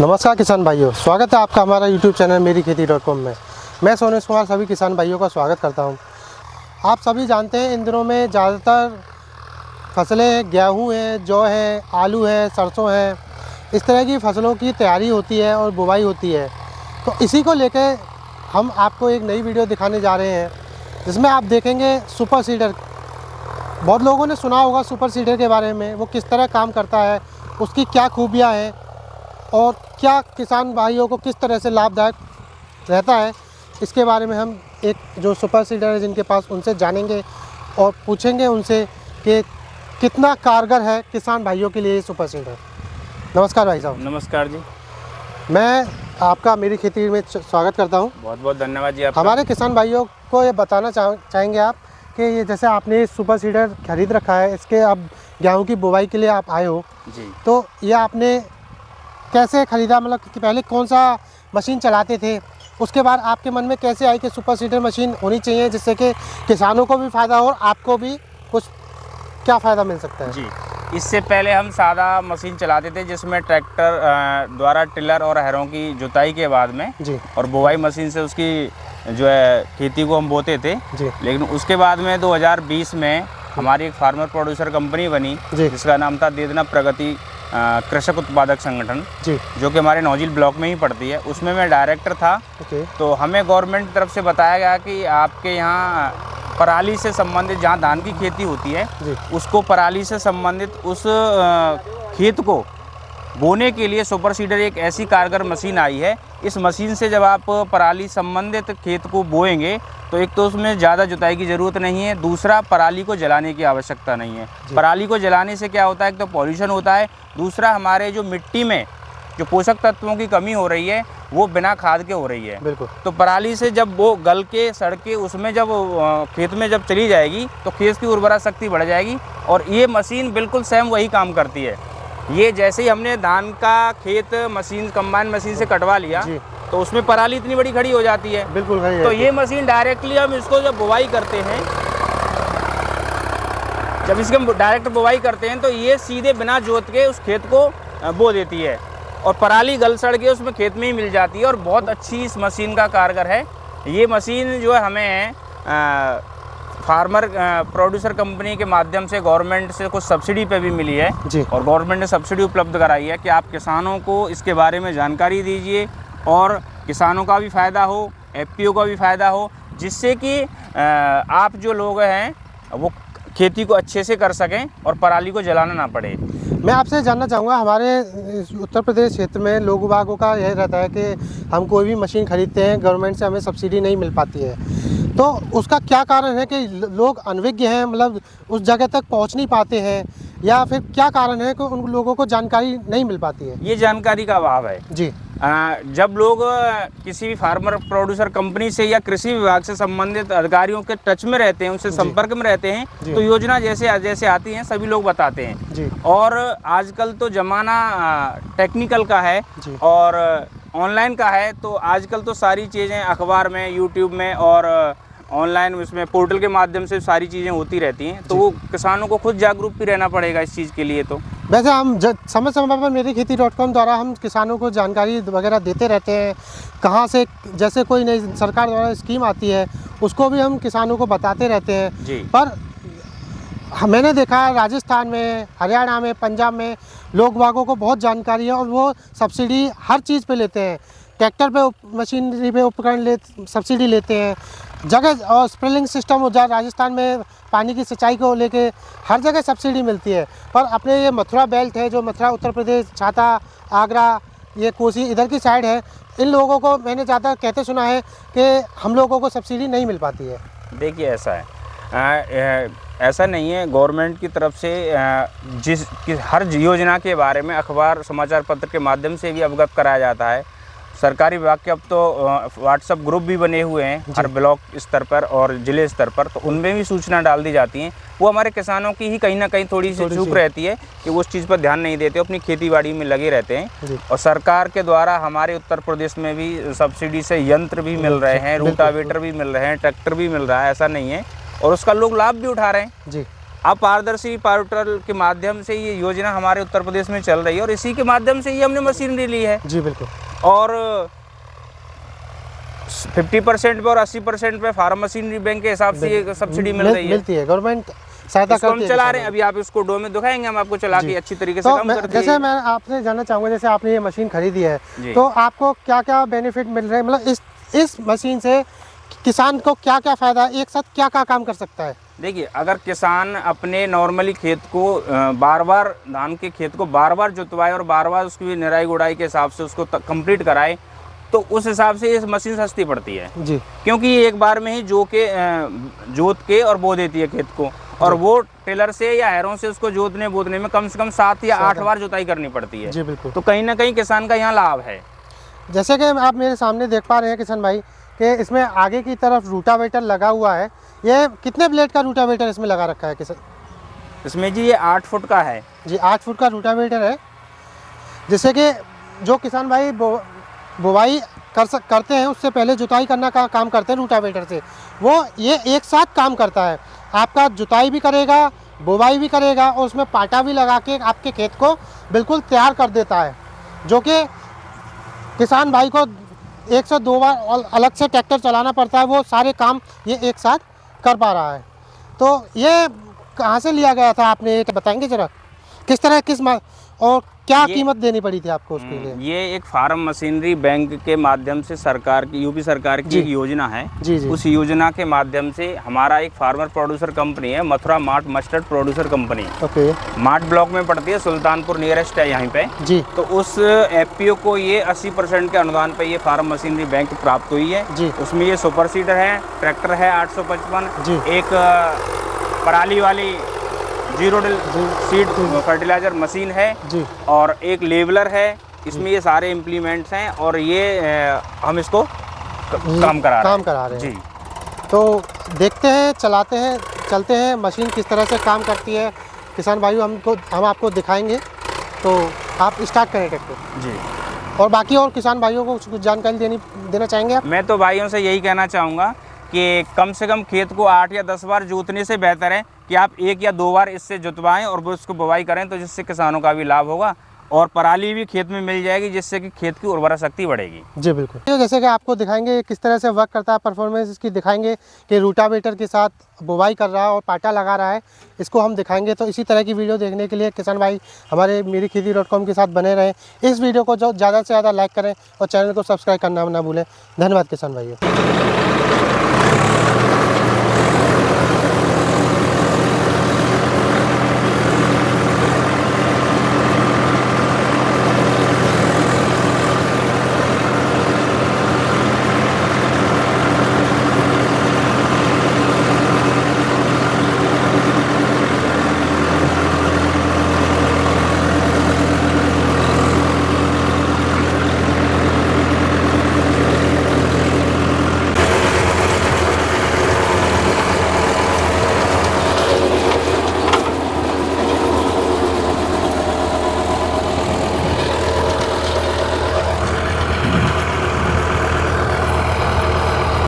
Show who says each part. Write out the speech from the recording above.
Speaker 1: नमस्कार किसान भाइयों, स्वागत है आपका हमारा YouTube चैनल मेरी खेती.com में। मैं सोनेश कुमार सभी किसान भाइयों का स्वागत करता हूं। आप सभी जानते हैं इन दिनों में ज़्यादातर फसलें गेहूं है, जौ है, आलू है, सरसों है, इस तरह की फसलों की तैयारी होती है और बुवाई होती है। तो इसी को लेकर हम आपको एक नई वीडियो दिखाने जा रहे हैं जिसमें आप देखेंगे सुपर सीडर। बहुत लोगों ने सुना होगा सुपर सीडर के बारे में, वो किस तरह काम करता है, उसकी क्या खूबियाँ हैं और क्या किसान भाइयों को किस तरह से लाभदायक रहता है, इसके बारे में हम एक जो सुपर सीडर है जिनके पास उनसे जानेंगे और पूछेंगे उनसे कि कितना कारगर है किसान भाइयों के लिए ये सुपर सीडर। नमस्कार भाई साहब।
Speaker 2: नमस्कार जी।
Speaker 1: मैं आपका मेरी खेती में स्वागत करता हूँ।
Speaker 2: बहुत बहुत धन्यवाद जी आपका।
Speaker 1: हमारे किसान भाइयों को ये बताना चाहेंगे आप कि ये जैसे आपने सुपर सीडर खरीद रखा है, इसके अब गेहूँ की बुवाई के लिए आप आए हो
Speaker 2: जी,
Speaker 1: तो ये आपने कैसे ख़रीदा, मतलब कि पहले कौन सा मशीन चलाते थे, उसके बाद आपके मन में कैसे आई कि सुपर सीडर मशीन होनी चाहिए जिससे कि किसानों को भी फ़ायदा हो और आपको भी कुछ क्या फ़ायदा मिल सकता है?
Speaker 2: जी, इससे पहले हम सादा मशीन चलाते थे जिसमें ट्रैक्टर द्वारा टिलर और हैरों की जुताई के बाद में
Speaker 1: जी
Speaker 2: और बुवाई मशीन से उसकी जो है खेती को हम बोते थे
Speaker 1: जी।
Speaker 2: लेकिन उसके बाद में 2020 में हमारी एक फार्मर प्रोड्यूसर कंपनी बनी
Speaker 1: जी
Speaker 2: जिसका नाम था देदना प्रगति कृषक उत्पादक संगठन,
Speaker 1: जी।
Speaker 2: जो कि हमारे नौजिल ब्लॉक में ही पड़ती है। उसमें मैं डायरेक्टर था।
Speaker 1: ओके।
Speaker 2: तो हमें गवर्नमेंट की तरफ से बताया गया कि आपके यहाँ पराली से संबंधित जहाँ धान की खेती होती है
Speaker 1: जी
Speaker 2: उसको पराली से संबंधित उस खेत को बोने के लिए सुपर सीडर एक ऐसी कारगर मशीन आई है। इस मशीन से जब आप पराली संबंधित खेत को बोएंगे तो एक तो उसमें ज़्यादा जुताई की ज़रूरत नहीं है, दूसरा पराली को जलाने की आवश्यकता नहीं है। पराली को जलाने से क्या होता है, एक तो पॉल्यूशन होता है, दूसरा हमारे जो मिट्टी में जो पोषक तत्वों की कमी हो रही है वो बिना खाद के हो रही है।
Speaker 1: बिल्कुल।
Speaker 2: तो पराली से जब वो गल के सड़ के उसमें जब खेत में जब चली जाएगी तो खेत की उर्वरा शक्ति बढ़ जाएगी और ये मशीन बिल्कुल सेम वही काम करती है। ये जैसे ही हमने धान का खेत मशीन कंबाइन मशीन से कटवा लिया तो उसमें पराली इतनी बड़ी खड़ी हो जाती है।
Speaker 1: बिल्कुल भाई।
Speaker 2: तो ये मशीन डायरेक्टली हम इसको जब बुवाई करते हैं, जब इसके हम डायरेक्ट बुवाई करते हैं तो ये सीधे बिना जोत के उस खेत को बो देती है और पराली गल सड़ के उसमें खेत में ही मिल जाती है और बहुत अच्छी इस मशीन का कारगर है। ये मशीन जो है हमें फार्मर प्रोड्यूसर कंपनी के माध्यम से गवर्नमेंट से कुछ सब्सिडी पे भी मिली है
Speaker 1: जी।
Speaker 2: और गवर्नमेंट ने सब्सिडी उपलब्ध कराई है कि आप किसानों को इसके बारे में जानकारी दीजिए और किसानों का भी फ़ायदा हो, एफपीओ का भी फ़ायदा हो, जिससे कि आप जो लोग हैं वो खेती को अच्छे से कर सकें और पराली को जलाना ना पड़े।
Speaker 1: मैं आपसे जानना चाहूँगा, हमारे उत्तर प्रदेश क्षेत्र में लोग बागों का यह रहता है कि हम कोई भी मशीन खरीदते हैं गवर्नमेंट से हमें सब्सिडी नहीं मिल पाती है, तो उसका क्या कारण है कि लोग अनभिज्ञ हैं, मतलब उस जगह तक पहुंच नहीं पाते हैं, या फिर क्या कारण है कि उन लोगों को जानकारी नहीं मिल पाती है?
Speaker 2: ये जानकारी का अभाव है
Speaker 1: जी।
Speaker 2: जब लोग किसी भी फार्मर प्रोड्यूसर कंपनी से या कृषि विभाग से संबंधित अधिकारियों के टच में रहते हैं, उनसे संपर्क में रहते हैं, तो योजना जैसे जैसे आती हैं सभी लोग बताते हैं
Speaker 1: जी।
Speaker 2: और आजकल तो ज़माना टेक्निकल का है और ऑनलाइन का है, तो आजकल तो सारी चीज़ें अखबार में, यूट्यूब में और ऑनलाइन उसमें पोर्टल के माध्यम से सारी चीज़ें होती रहती हैं। तो वो किसानों को खुद जागरूक भी रहना पड़ेगा इस चीज़ के लिए। तो
Speaker 1: वैसे हम समय समय पर मेरी खेती.com द्वारा हम किसानों को जानकारी वगैरह देते रहते हैं, कहाँ से जैसे कोई नई सरकार द्वारा स्कीम आती है उसको भी हम किसानों को बताते रहते हैं
Speaker 2: जी।
Speaker 1: पर मैंने देखा है राजस्थान में, हरियाणा में, पंजाब में लोग बागों को बहुत जानकारी है और वो सब्सिडी हर चीज़ पे लेते हैं। ट्रैक्टर पे, मशीनरी पे उपकरण सब्सिडी लेते हैं जगह, और स्प्रिंकलिंग सिस्टम हो जाए, राजस्थान में पानी की सिंचाई को लेके हर जगह सब्सिडी मिलती है। पर अपने ये मथुरा बेल्ट है, जो मथुरा उत्तर प्रदेश, छाता, आगरा, ये कोसी इधर की साइड है, इन लोगों को मैंने ज़्यादा कहते सुना है कि हम लोगों को सब्सिडी नहीं मिल पाती है।
Speaker 2: देखिए ऐसा है, ऐसा नहीं है। गवर्नमेंट की तरफ से हर योजना के बारे में अखबार समाचार पत्र के माध्यम से भी अवगत कराया जाता है। सरकारी विभाग के अब तो व्हाट्सएप ग्रुप भी बने हुए हैं हर ब्लॉक स्तर पर और ज़िले स्तर पर, तो उनमें भी सूचना डाल दी जाती हैं। वो हमारे किसानों की ही कहीं ना कहीं थोड़ी सी चूक रहती है कि वो उस चीज़ पर ध्यान नहीं देते, अपनी खेती बाड़ी में लगे रहते हैं। और सरकार के द्वारा हमारे उत्तर प्रदेश में भी सब्सिडी से यंत्र भी मिल रहे हैं, रोटावेटर भी मिल रहे हैं, ट्रैक्टर भी मिल रहा है, ऐसा नहीं है, और उसका लोग लाभ भी उठा रहे हैं।
Speaker 1: जी।
Speaker 2: अब पारदर्शी पोर्टल के माध्यम से ये योजना हमारे उत्तर प्रदेश में चल रही है और इसी के माध्यम से ये हमने मशीनरी ली है।
Speaker 1: जी बिल्कुल।
Speaker 2: और 50% पे और 80% पे फार्म मशीनरी बैंक के हिसाब से ये सब्सिडी मिल रही है,
Speaker 1: मिलती है, गवर्नमेंट सहायता
Speaker 2: इसको हम
Speaker 1: करती है।
Speaker 2: चला रहे हैं। अभी आप इसको डो में दिखाएंगे, हम आपको चला के अच्छी तरीके से
Speaker 1: तो
Speaker 2: काम करते हैं।
Speaker 1: जैसे मैं आपसे जानना चाहूँगा, जैसे आपने ये मशीन खरीदी है
Speaker 2: जी।
Speaker 1: तो आपको क्या क्या बेनिफिट मिल रहे हैं, मतलब इस मशीन से किसान को क्या क्या फ़ायदा है, एक साथ क्या क्या काम कर सकता है?
Speaker 2: देखिए, अगर किसान अपने नॉर्मली खेत को बार बार धान के खेत को बार बार जुतवाए और बार बार उसकी निराई गुड़ाई के हिसाब से उसको कंप्लीट कराए, तो उस हिसाब से ये मशीन सस्ती पड़ती है
Speaker 1: जी।
Speaker 2: क्योंकि ये एक बार में ही जोत के और बो देती है खेत को, और वो टेलर से या हैरों से उसको जोतने बोतने में कम से कम 7 या 8 बार जुताई करनी पड़ती है।
Speaker 1: जी बिल्कुल।
Speaker 2: तो कहीं ना कहीं किसान का यहाँ लाभ है।
Speaker 1: जैसे कि आप मेरे सामने देख पा रहे हैं किसान भाई कि इसमें आगे की तरफ रूटावेटर लगा हुआ है। ये कितने ब्लेड का रूटावेटर इसमें लगा रखा है किसान?
Speaker 2: इसमें जी ये 8 फुट का है
Speaker 1: जी, 8 फुट का रूटावेटर है। जैसे कि जो किसान भाई बुवाई करते हैं उससे पहले जुताई करना का काम करते हैं रूटावेटर से, वो ये एक साथ काम करता है। आपका जुताई भी करेगा, बुवाई भी करेगा और उसमें पाटा भी लगा के आपके खेत को बिल्कुल तैयार कर देता है, जो कि किसान भाई को 1 से 2 बार अलग से ट्रैक्टर चलाना पड़ता है, वो सारे काम ये एक साथ कर पा रहा है। तो ये कहाँ से लिया गया था आपने, ये बताएंगे ज़रा, किस तरह और क्या कीमत देनी पड़ी थी आपको उसके लिए?
Speaker 2: ये एक फार्म मशीनरी बैंक के माध्यम से सरकार की, यूपी सरकार की एक योजना है।
Speaker 1: जी जी।
Speaker 2: उस योजना के माध्यम से हमारा एक फार्मर प्रोड्यूसर कंपनी है, Mathura mart mustard producer company.
Speaker 1: Okay.
Speaker 2: Mart block में पड़ती है, सुल्तानपुर नियरेस्ट है यहाँ पे
Speaker 1: जी।
Speaker 2: तो उस एफपीओ को ये 80% के अनुदान पे ये फार्म मशीनरी बैंक प्राप्त हुई है
Speaker 1: जी।
Speaker 2: उसमें ये सुपर सीडर है, ट्रैक्टर है 855
Speaker 1: जी।
Speaker 2: एक पराली वाली 0 सीड फर्टिलाइजर मशीन है
Speaker 1: जी।
Speaker 2: और एक लेवलर है। इसमें ये सारे इम्प्लीमेंट्स हैं और ये हम इसको काम करा रहे हैं। जी।
Speaker 1: तो देखते हैं, चलते हैं मशीन किस तरह से काम करती है। किसान भाइयों हम आपको दिखाएंगे, तो आप स्टार्ट करें ट्रैक्टर।
Speaker 2: जी।
Speaker 1: और बाकी और किसान भाइयों को कुछ जानकारी देना चाहेंगे आप?
Speaker 2: मैं तो भाइयों से यही कहना चाहूँगा कि कम से कम खेत को 8 या 10 बार जोतने से बेहतर है कि आप 1 या 2 बार इससे जुतवाएं और वो उसको बुवाई करें, तो जिससे किसानों का भी लाभ होगा और पराली भी खेत में मिल जाएगी, जिससे कि खेत की उर्वरा शक्ति बढ़ेगी।
Speaker 1: जी बिल्कुल। तो जैसे कि आपको दिखाएंगे किस तरह से वर्क करता है, परफॉर्मेंस इसकी दिखाएंगे कि रूटावेटर के साथ बुवाई कर रहा है और पाटा लगा रहा है, इसको हम दिखाएंगे। तो इसी तरह की वीडियो देखने के लिए किसान भाई हमारे मेरीखेती.com के साथ बने रहें। इस वीडियो को जो ज़्यादा से ज़्यादा लाइक करें और चैनल को सब्सक्राइब करना ना भूलें। धन्यवाद किसान भाइयों।